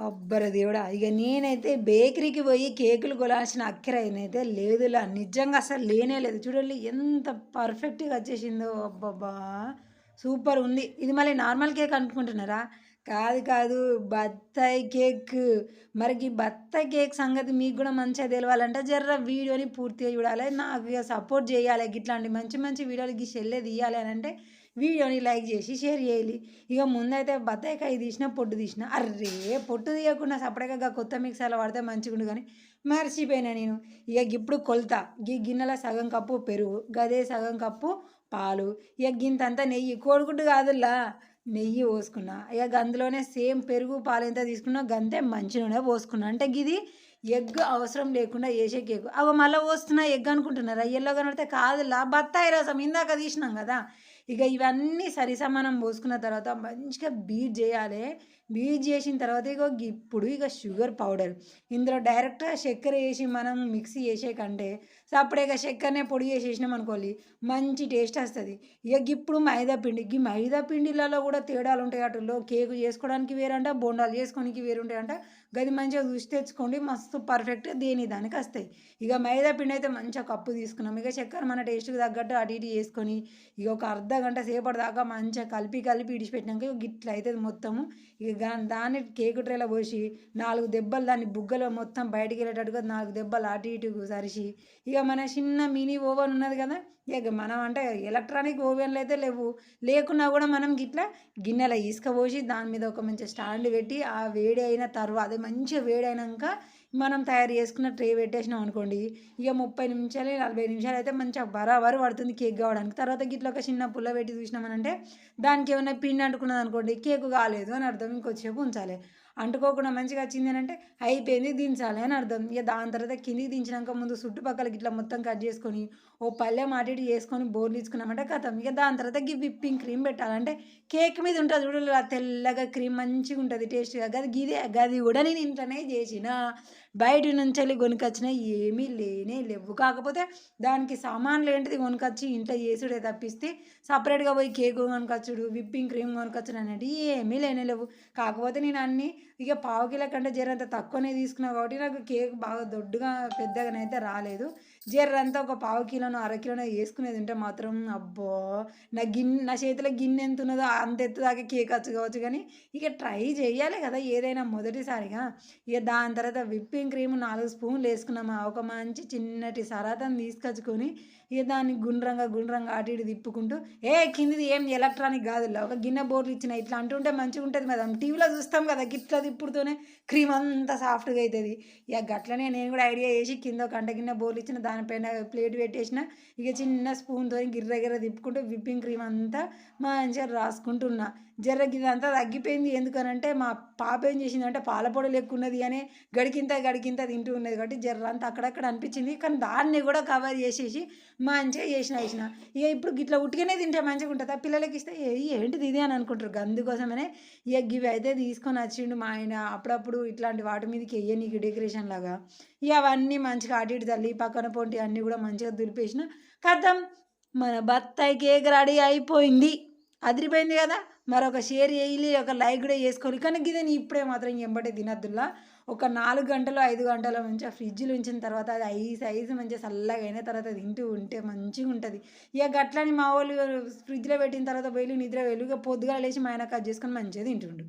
అబ్బర దేవుడా! ఇగ నేనైతే బేకరీకి పోయి కేకులు కొనాల్సిన అక్కరైనైతే లేదులా. నిజంగా అసలు లేనే లేదు. చూడండి ఎంత పర్ఫెక్ట్‌గా వచ్చేసిందో అబ్బబ్బా! సూపరుంది. ఇది మళ్ళీ నార్మల్ కేక్ అనుకుంటున్నారా? కాదు, కాదు. బత్తాయి కేక్. మరి గీ బత్తాయి కేక్ సంగతి మీకు గూడా మంచిగా తెలవాలంటే జర్ర వీడియోని పూర్తిగా చూడాలే. నాకు ఇగ సపోర్ట్ చేయాలే. గిట్లాంటి మంచి మంచి వీడియోలు గీ షెల్లే తీయాలి అనంటే వీడియోని లైక్ చేసి షేర్ చేయాలి. ఇక ముందైతే బత్తాయికాయ తీసిన, పొట్టు తీసిన. అర్రే! పొట్టు తీయకుండా సపరేట్‌గా గా కొత్త మిక్సర్‌లో పడితే మంచిగుండు గానీ, మర్చిపోయినా నేను. ఇగ గిప్పుడు కొలత. గీ గిన్నెల సగం కప్పు పెరుగు, గదే సగం కప్పు పాలు, ఇగ గింతంతా నెయ్యి. కోడిగుడ్డు కాదుల్లా నెయ్యి పోసుకున్నా. ఇగ గందులోనే సేమ్ పెరుగు, పాలు ఎంత తీసుకున్నా గంతే మంచి నూనె పోసుకున్నా. అంటే గిది ఎగ్ అవసరం లేకుండా చేసే కేకు. అగో మళ్ళా పోస్తున్నా ఎగ్ అనుకుంటున్నారా? యెల్లో కనబడితే కాదుల్లా బత్తాయి రసం ఇందాక తీసినాం గదా! ఇక ఇవన్నీ సరిసమానం పోసుకున్న తర్వాత మంచిగా బీట్ చేయాలి. బీట్ చేసిన తర్వాత ఇప్పుడు షుగర్ పౌడర్. ఇందులో డైరెక్ట్‌గా చక్కెర ఏసి మనం మిక్సీ చేసే కంటే సప్పుడేక చక్కెరనే పొడి చేసేసినాం అనుకోండి మంచి టేస్ట్ వస్తది. ఇక ఇప్పుడు మైదా పిండి. ఈ మైదా పిండిలలో కూడా తేడాలుంటాయి. అటులో కేకు చేసుకోవడానికి వేరంట, బోండాలు చేసుకోనికి వేరుంటాయంట. గది మంచిగా చూసి తెచ్చుకోండి. మస్తు పర్ఫెక్ట్‌గా దేని దానికొస్తాయి. ఇక మైదా పిండి అయితే మంచిగా కప్పు తీసుకున్నాం. ఇక చక్కెర మన టేస్ట్‌కి తగ్గట్టు అటు ఇటు చేసుకొని ఇక ఒక అర్ధగంట సేపటి దాకా మంచిగా కలిపి కలిపి ఇడిచిపెట్టినాక గిట్ల అయితది మొత్తము. ఇక దాన్ని కేకు ట్రేలో పోసి 4 దెబ్బలు దాన్ని బుగ్గలో మొత్తం బయటికెళ్ళేటట్టుగా 4 దెబ్బలు అటు ఇటు సరిసి ఇక మన చిన్న మినీ ఓవెన్ ఉన్నది కదా! ఇక మనం అంటే ఎలక్ట్రానిక్ ఓవెన్‌లు అయితే లేవు. లేకున్నా కూడా మనం గిట్లా గిన్నెలో ఇసుక పోసి దాని మీద ఒక మంచి స్టాండ్ పెట్టి ఆ వేడి అయిన అది మంచిగా వేడైనంక మనం తయారు చేసుకున్న ట్రే పెట్టేసినాం అనుకోండి. ఇక 30 నిమిషాలు, 40 నిమిషాలు అయితే మంచిగా బరాబర్ పడుతుంది కేక్ కావడానికి. తర్వాత గిట్ల ఒక చిన్న పుల్ల పెట్టి చూసినామనంటే దానికేమన్నా పిండి అంటుకున్నదనుకోండి కేకు కాలేదు అని అర్థం. ఇంకొద్దిసేపు ఉంచాలి. అంటుకోకుండా మంచిగా వచ్చింది అనంటే అయిపోయింది దించాలి అని అర్థం. ఇక దాని తర్వాత కిందికి దించినాక ముందు చుట్టుపక్కల గిట్లా మొత్తం కట్ చేసుకొని ఓ పళ్ళెం అటు ఇటు చేసుకొని బోర్లిచ్చుకున్నామంటే ఖతం. ఇక దాని తర్వాత విప్పింగ్ క్రీమ్ పెట్టాలి. అంటే కేక్ మీద ఉంటుంది చూడు తెల్లగా క్రీమ్ మంచిగా ఉంటుంది టేస్ట్‌గా. గది కూడా నేను ఇంట్లోనే చేసిన. బయట నుంచెళ్ళి కొనుకొచ్చినయి ఏమీ లేనే లెవ్వు. కాకపోతే దానికి సామాన్లేంటిది కొనుకొచ్చి ఇంట్లో చేసుడే తప్పిస్తే సపరేట్‌గా పోయి కేకు కొనుకొచ్చుడు, విప్పింగ్ క్రీమ్ కొనుకొచ్చుడు అనేటియి ఏమీ లేనే లేవు. కాకపోతే నేను అన్నీ ఇక పావు కిలో కంటే జరంత తక్కువనే తీసుకున్నా కాబట్టి నాకు కేక్ బాగా దొడ్డుగా పెద్దగానైతే రాలేదు. జర్రంతా ఒక పావు కిలోనో, అర కిలోనో యేసుకునేది ఉంటే మాత్రం అబ్బో! నా చేతిలో గిన్నె ఎంతున్నదో అంత ఎత్తు దాకా కేక్ వచ్చు కావచ్చు గానీ, ఇక ట్రై చేయాలి కదా! ఏదైనా మొదటిసారిగా. ఇక దాని తర్వాత విప్పింగ్ క్రీమ్ 4 స్పూన్లు యేసుకున్నామా, ఒక మంచి చిన్నటి సరాతని తీసుకొచ్చుకొని, ఇక దాన్ని గుండ్రంగా, గుండ్రంగా అటు ఇటు తిప్పుకుంటూ కిందిది ఏం ఎలక్ట్రానిక్ గాదుల్లా. ఒక గిన్నె బోర్లు ఇచ్చినా ఇట్లా అంటుంటే మంచిగుంటది కదా! టీవీలో చూస్తాం కదా! గిట్లా తిప్పుడుతోనే క్రీమ్ అంతా సాఫ్ట్‌గా అయితది. ఇక గట్లనే నేను కూడా ఐడియా చేసి కింద ఒక అంట గిన్నె బోర్లు ఇచ్చిన దానిపైన ప్లేట్ పెట్టేసిన. ఇక చిన్న స్పూన్‌తోని గిర్ర గిర్ర తిప్పుకుంటూ విప్పింగ్ క్రీమ్ అంతా మంచిగా రాసుకుంటున్నా. జర గిదంతా తగ్గిపోయింది. ఎందుకనంటే మా పాప ఏం చేసిందంటే పాల పొడి లెక్కున్నది అని గడికింత తింటూ ఉన్నది కాబట్టి జర్రంతా అక్కడక్కడ అనిపించింది. కానీ దాన్ని కూడా కవర్ చేసేసి మంచిగా చేసిన. ఇక ఇప్పుడు గిట్లా ఉట్టిగానే తింటే మంచిగుంటదా? పిల్లలకిస్తే ఏంటిది ఇది అని అనుకుంటారు. అందుకోసమనే ఇక గివైతే తీసుకొని వచ్చిండు మా ఆయన. అప్పుడప్పుడు ఇట్లాంటి వాటి మీదకి ఎయ్యనీకి డెకరేషన్ లాగా. ఇక అవన్నీ మంచిగా అటు ఇటు చల్లి పక్కన పొంటి అన్నీ కూడా మంచిగా దులిపేసిన. ఖతం మన బత్తాయి కేక్ రెడీ అయిపోయింది. అదిరిపోయింది కదా! మరొక షేర్ చేయాలి, ఒక లైక్ కూడా చేసుకోవాలి. కానీ గిదని ఇప్పుడే మాత్రం ఎంబటే తినొద్దుల్లా. ఒక 4 గంటలో, 5 గంటలో మంచిగా ఫ్రిడ్జ్‌లో ఉంచిన తర్వాత అది ఐస్ మంచిగా చల్లగా అయిన తర్వాత తింటూ ఉంటే మంచిగుంటది. ఇక గట్లని మా వోళ్ళు ఫ్రిడ్జ్‌లో పెట్టిన తర్వాత పోయి నిద్ర పోయిళ్ళు. ఇక పొద్దుగాల లేచి మా ఆయన కట్ చేసుకొని మంచిగా తింటుండు.